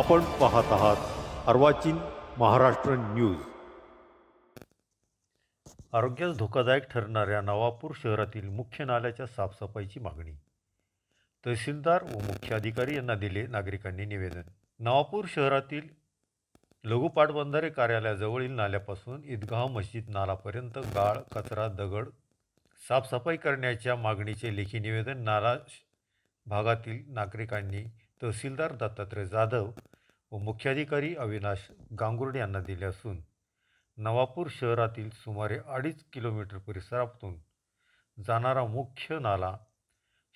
आपण पाहत आहात अर्वाचीन महाराष्ट्र न्यूज। आरोग्यास धोकादायक ठरणाऱ्या नवापूर शहरातील मुख्य नाल्याच्या साफसफाईची मागणी। तहसीलदार व मुख्य अधिकारी यांना दिले नागरिकांनी निवेदन। नवापूर शहरातील लघु पाटबंधारे कार्यालयाजवळील नाल्यापासून ईदगाह मस्जिद नालापर्यंत गाळ, कचरा, दगड साफसफाई करण्याच्या मागणीचे लेखी निवेदन नाला भागातील नागरिकांनी तहसीलदार दत्तात्रय जाधव व मुख्याधिकारी अविनाश गांगुर्डे यांना दिले असून नवापूर शहरातील सुमारे 2.5 किलोमीटर परिसरातून जाणारा मुख्य नाला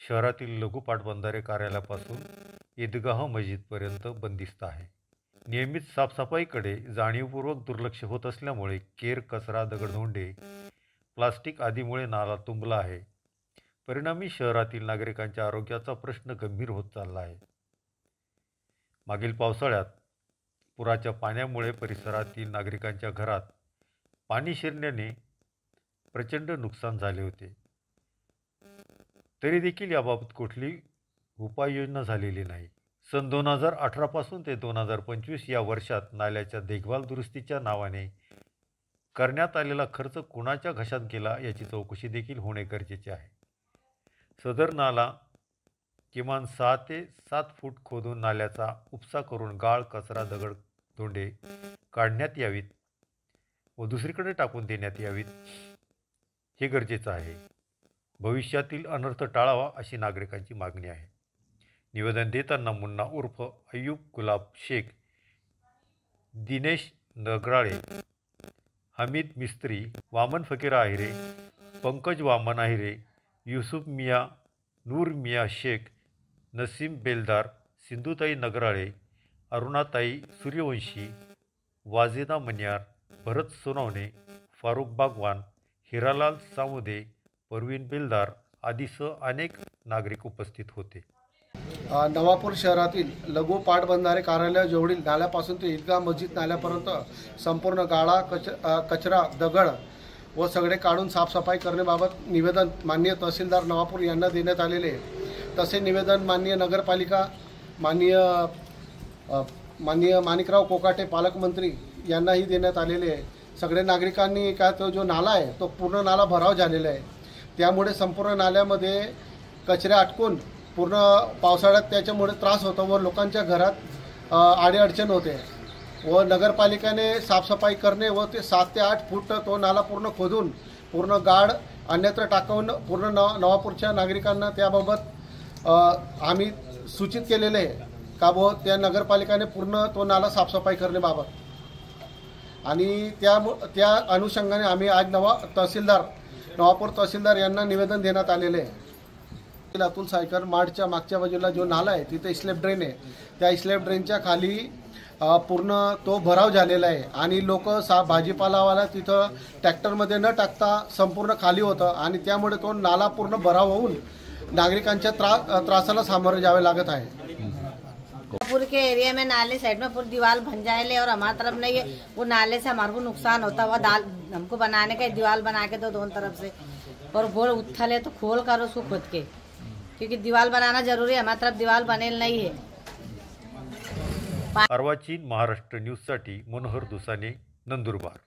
शहरातील लघु पाटबंधारे कार्यालयापासून ईदगाह मस्जिदपर्यंत बंदिस्त आहे। नियमित साफसफाईकडे जाणीवपूर्वक दुर्लक्ष होत असल्यामुळे केर, कचरा, दगडधोंडे, प्लास्टिक आदीमुळे नाला तुंबला आहे। परिणामी शहरातील नागरिकांच्या आरोग्याचा प्रश्न गंभीर होत चालला आहे। मागील पावसाळ्यात पुराच्या पाण्यामुळे परिसरातील नागरिकांच्या घरात पाणी शिरल्याने प्रचंड नुकसान झाले होते, तरी देखील याबाबत कुठलीही उपाययोजना झालेली नाही। सन 2018 पासून ते 2025 या वर्षात नाल्याच्या देखभाल दुरुस्तीच्या नावाने करण्यात आलेला खर्च कुणाच्या घशात गेला याची चौकशी देखील होणे गरजेचे आहे। सदर नाला किमान 6 ते 7 फूट खोदून नाल्याचा उपसा करून गाळ, कचरा, दगड धोंडे काढण्यात यावीत व दुसरीकडे टाकून देण्यात यावीत, हे गरजेचं आहे। भविष्यातील अनर्थ टाळावा अशी नागरिकांची मागणी आहे। निवेदन देताना मुन्ना उर्फ अय्यूब गुलाब शेख, दिनेश नगराळे, हमीद मिस्त्री, वामन फकीर आहिरे, पंकज वामन आहिरे, युसुफ मिया, नूर मिया शेख, नसीम बेलदार, सिंधुताई नगराळे, अरुणाताई सूर्यवंशी, वाजेदा मन्यार, भरत सोनवणे, फारुख बागवान, हिरालाल सामुदे, परवीन बेलदार आदीसह अनेक नागरिक उपस्थित होते। नवापूर शहरातील लघु पाटबंधारे कार्यालयाजवळील नाल्यापासून ते ईदगाह मस्जिद नाल्यापर्यंत संपूर्ण गाळा, कचरा, दगड व सगळे काढून साफसफाई करण्याबाबत निवेदन माननीय तहसीलदार नवापूर यांना देण्यात आलेले। तसे निवेदन माननीय नगरपालिका, माननीय माणिकराव कोकाटे पालकमंत्री यांनाही देण्यात आलेले आहे। सगळे नागरिकांनी का तो जो नाला आहे तो पूर्ण नाला भराव झालेला आहे, त्यामुळे संपूर्ण नाल्यामध्ये कचरे अटकून पूर्ण पावसाळ्यात त्याच्यामुळे त्रास होतो व लोकांच्या घरात अडचण होते व नगरपालिकेने साफसफाई करणे व ते 7 ते 8 फूट तो नाला पूर्ण खोदून पूर्ण गाळ अन्यत्र टाकून पूर्ण नवापूरच्या नागरिकांना त्याबाबत आम्ही सूचित केलेले आहे का त्या नगरपालिकेने पूर्ण तो नाला साफसफाई करण्याबाबत, आणि त्या अनुषंगाने आम्ही आज नवापूर तहसीलदार यांना निवेदन देण्यात आलेले आहे। अतुल सायकर मार्टच्या मागच्या बाजूला जो नाला आहे तिथे स्लॅब ड्रेन आहे, त्या स्लॅब ड्रेनच्या खाली पूर्ण तो भराव झालेला आहे आणि लोक भाजीपालावाला तिथं ट्रॅक्टरमध्ये न टाकता संपूर्ण खाली होतं आणि त्यामुळे तो नाला पूर्ण भराव होऊन नागरिकांच्या त्रासाला सामोरे जावे लागत आहे। नवापुर के एरिया में नाले साइड में पूरी दीवार बन जाए और हमारी तरफ नहीं है, वो नाले से हमारे को नुकसान होता हुआ हमको बनाने का दीवार बना के दो दोनों तरफ से, और गोल उथल है तो खोल कर उसको खोद के, क्योंकि दीवार बनाना जरूरी है, हमारी तरफ दीवार बनेल नहीं है। अर्वाचीन महाराष्ट्र न्यूज साठी मनोहर दुसाने, नंदुरबार।